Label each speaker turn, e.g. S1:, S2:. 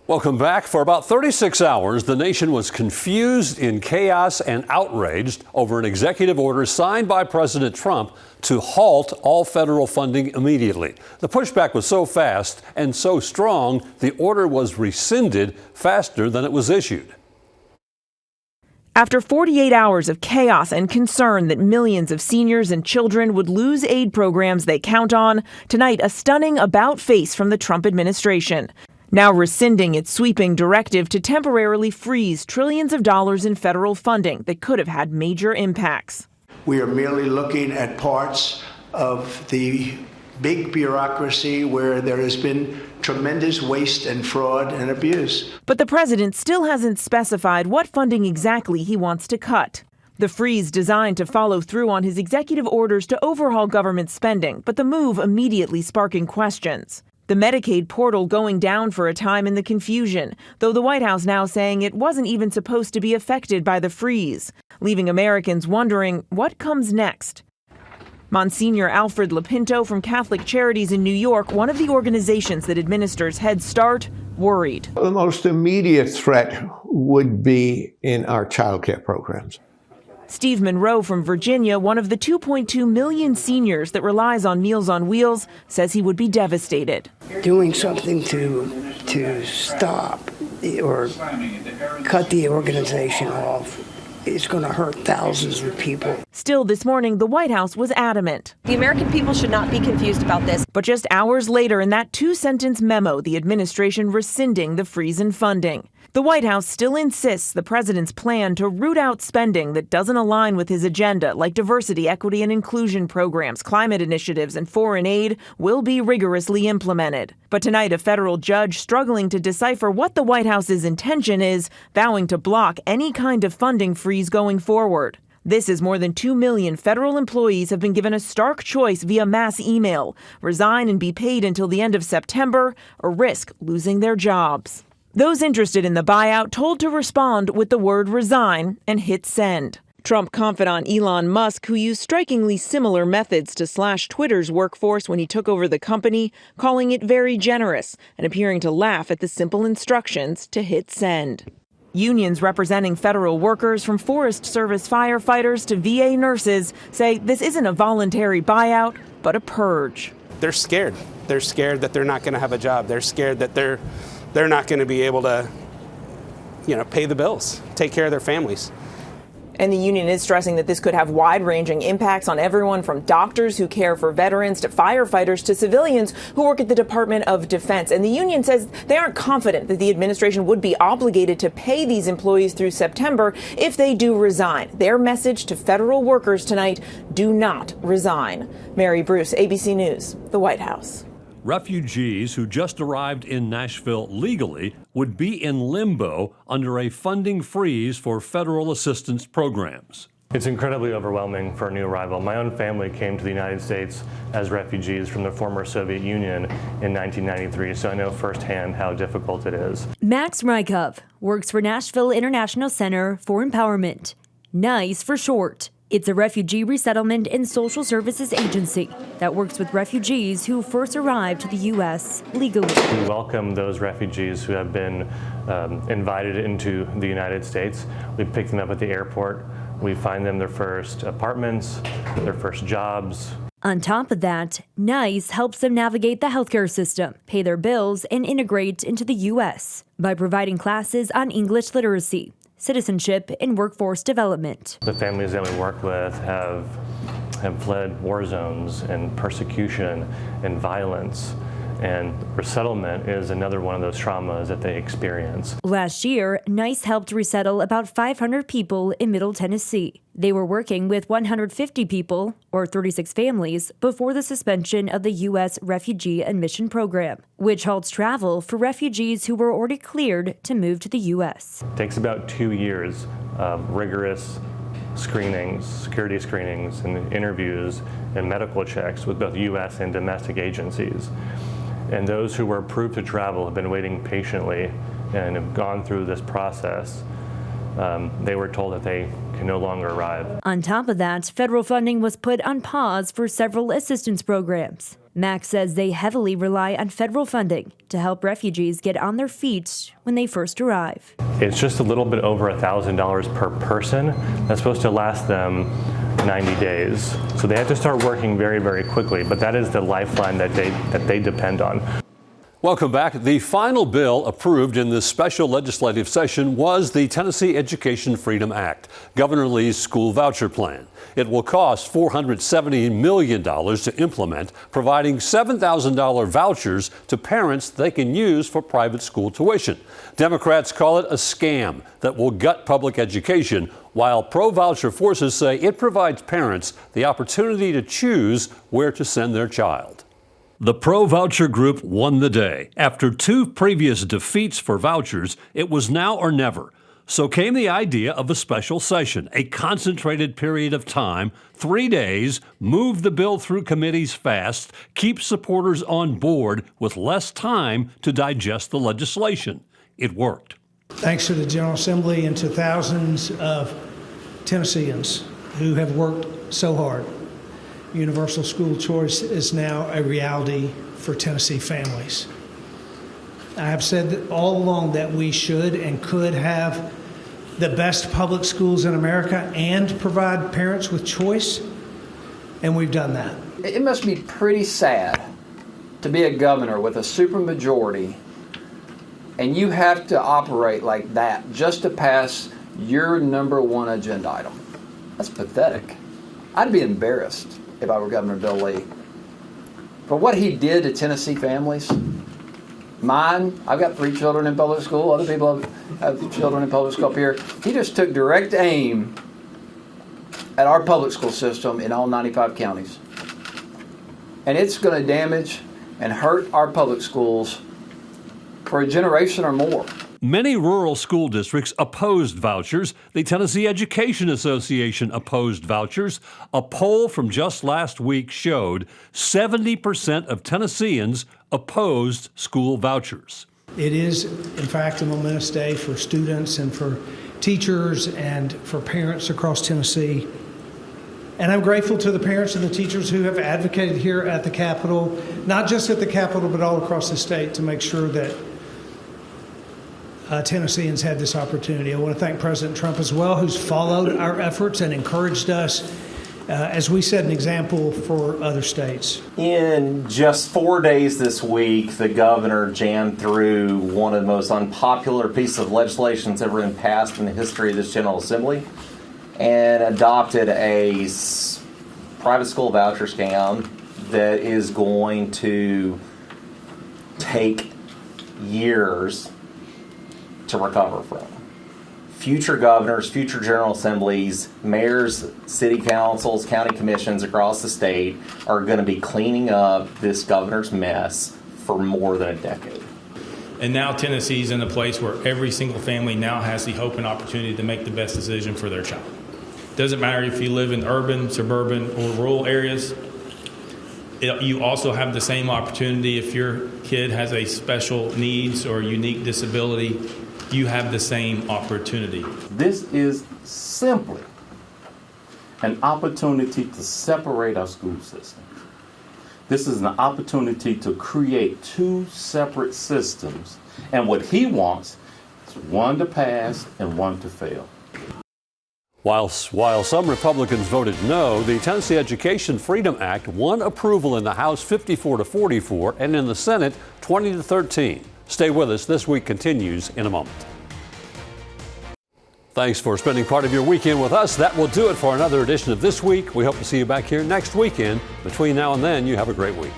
S1: Welcome back. For about 36 hours, the nation was confused, in chaos, and outraged over an executive order signed by President Trump to halt all federal funding immediately. The pushback was so fast and so strong, the order was rescinded faster than it was issued.
S2: After 48 hours of chaos and concern that millions of seniors and children would lose aid programs they count on, tonight a stunning about-face from the Trump administration, now rescinding its sweeping directive to temporarily freeze trillions of dollars in federal funding that could have had major impacts.
S3: We are merely looking at parts of the big bureaucracy where there has been tremendous waste and fraud and abuse.
S2: But the president still hasn't specified what funding exactly he wants to cut. The freeze designed to follow through on his executive orders to overhaul government spending, but the move immediately sparking questions. The Medicaid portal going down for a time in the confusion, though the White House now saying it wasn't even supposed to be affected by the freeze, leaving Americans wondering what comes next. Monsignor Alfred Lapinto from Catholic Charities in New York, one of the organizations that administers Head Start, worried.
S4: The most immediate threat would be in our child care programs.
S2: Steve Monroe from Virginia, one of the 2.2 million seniors that relies on Meals on Wheels, says he would be devastated.
S5: Doing something to stop or cut the organization off is going to hurt thousands of people.
S2: Still, this morning, the White House was adamant.
S6: The American people should not be confused about this.
S2: But just hours later, in that two-sentence memo, the administration rescinding the freeze in funding. The White House still insists the president's plan to root out spending that doesn't align with his agenda, like diversity, equity, and inclusion programs, climate initiatives, and foreign aid, will be rigorously implemented. But tonight, a federal judge struggling to decipher what the White House's intention is, vowing to block any kind of funding freeze going forward. This is more than 2 million federal employees have been given a stark choice via mass email: resign and be paid until the end of September, or risk losing their jobs. Those interested in the buyout told to respond with the word resign and hit send. Trump confidant Elon Musk, who used strikingly similar methods to slash Twitter's workforce when he took over the company, calling it very generous and appearing to laugh at the simple instructions to hit send. Unions representing federal workers, from Forest Service firefighters to VA nurses, say this isn't a voluntary buyout, but a purge.
S7: They're scared. They're scared that they're not going to have a job. They're scared that they're not going to be able to, pay the bills, take care of their families.
S2: And the union is stressing that this could have wide-ranging impacts on everyone from doctors who care for veterans to firefighters to civilians who work at the Department of Defense. And the union says they aren't confident that the administration would be obligated to pay these employees through September if they do resign. Their message to federal workers tonight: do not resign. Mary Bruce, ABC News, the White House.
S1: Refugees who just arrived in Nashville legally would be in limbo under a funding freeze for federal assistance programs.
S8: It's incredibly overwhelming for a new arrival. My own family came to the United States as refugees from the former Soviet Union in 1993, so I know firsthand how difficult it is.
S9: Max Rykov works for Nashville International Center for Empowerment, NICE for short. It's a refugee resettlement and social services agency that works with refugees who first arrived to the U.S. legally.
S8: We welcome those refugees who have been invited into the United States. We pick them up at the airport. We find them their first apartments, their first jobs.
S9: On top of that, NICE helps them navigate the healthcare system, pay their bills, and integrate into the U.S. by providing classes on English literacy, citizenship, and workforce development.
S8: The families that we work with have fled war zones and persecution and violence, and resettlement is another one of those traumas that they experience.
S9: Last year, NICE helped resettle about 500 people in Middle Tennessee. They were working with 150 people, or 36 families, before the suspension of the U.S. Refugee Admission Program, which halts travel for refugees who were already cleared to move to the U.S.
S8: It takes about 2 years of rigorous screenings, security screenings, and interviews and medical checks with both U.S. and domestic agencies. And those who were approved to travel have been waiting patiently and have gone through this process. They were told that they can no longer arrive.
S9: On top of that, federal funding was put on pause for several assistance programs. Max says they heavily rely on federal funding to help refugees get on their feet when they first arrive.
S8: It's just a little bit over $1,000 per person. That's supposed to last them 90 days. So they have to start working very, very quickly, but that is the lifeline that they depend on.
S1: Welcome back. The final bill approved in this special legislative session was the Tennessee Education Freedom Act, Governor Lee's school voucher plan. It will cost $470 million to implement, providing $7,000 vouchers to parents they can use for private school tuition. Democrats call it a scam that will gut public education, while pro-voucher forces say it provides parents the opportunity to choose where to send their child. The pro-voucher group won the day. After 2 previous defeats for vouchers, it was now or never. So came the idea of a special session, a concentrated period of time, 3 days, move the bill through committees fast, keep supporters on board with less time to digest the legislation. It worked.
S10: Thanks to the General Assembly and to thousands of Tennesseans who have worked so hard, universal school choice is now a reality for Tennessee families. I have said that all along that we should and could have the best public schools in America and provide parents with choice, and we've done that.
S11: It must be pretty sad to be a governor with a supermajority and you have to operate like that just to pass your #1 agenda item. That's pathetic. I'd be embarrassed if I were Governor Bill Lee. For what he did to Tennessee families, mine, I've got 3 children in public school, other people have children in public school up here. He just took direct aim at our public school system in all 95 counties. And it's going to damage and hurt our public schools for a generation or more.
S1: Many rural school districts opposed vouchers. The Tennessee Education Association opposed vouchers. A poll from just last week showed 70% of Tennesseans opposed school vouchers.
S10: It is, in fact, a momentous day for students and for teachers and for parents across Tennessee. And I'm grateful to the parents and the teachers who have advocated here at the Capitol, not just at the Capitol, but all across the state to make sure that Tennesseans had this opportunity. I want to thank President Trump as well, who's followed our efforts and encouraged us as we set an example for other states.
S12: In just 4 days this week, the governor jammed through one of the most unpopular pieces of legislation that's ever been passed in the history of this General Assembly and adopted a private school voucher scam that is going to take years to recover from. Future governors, future General Assemblies, mayors, city councils, county commissions across the state are going to be cleaning up this governor's mess for more than a decade.
S13: And now Tennessee's in a place where every single family now has the hope and opportunity to make the best decision for their child. Doesn't matter if you live in urban, suburban, or rural areas. You also have the same opportunity if your kid has a special needs or unique disability. You have the same opportunity.
S14: This is simply an opportunity to separate our school system. This is an opportunity to create 2 separate systems. And what he wants is one to pass and one to fail.
S1: While some Republicans voted no, the Tennessee Education Freedom Act won approval in the House 54-44 and in the Senate 20-13. Stay with us. This Week continues in a moment. Thanks for spending part of your weekend with us. That will do it for another edition of This Week. We hope to see you back here next weekend. Between now and then, you have a great week.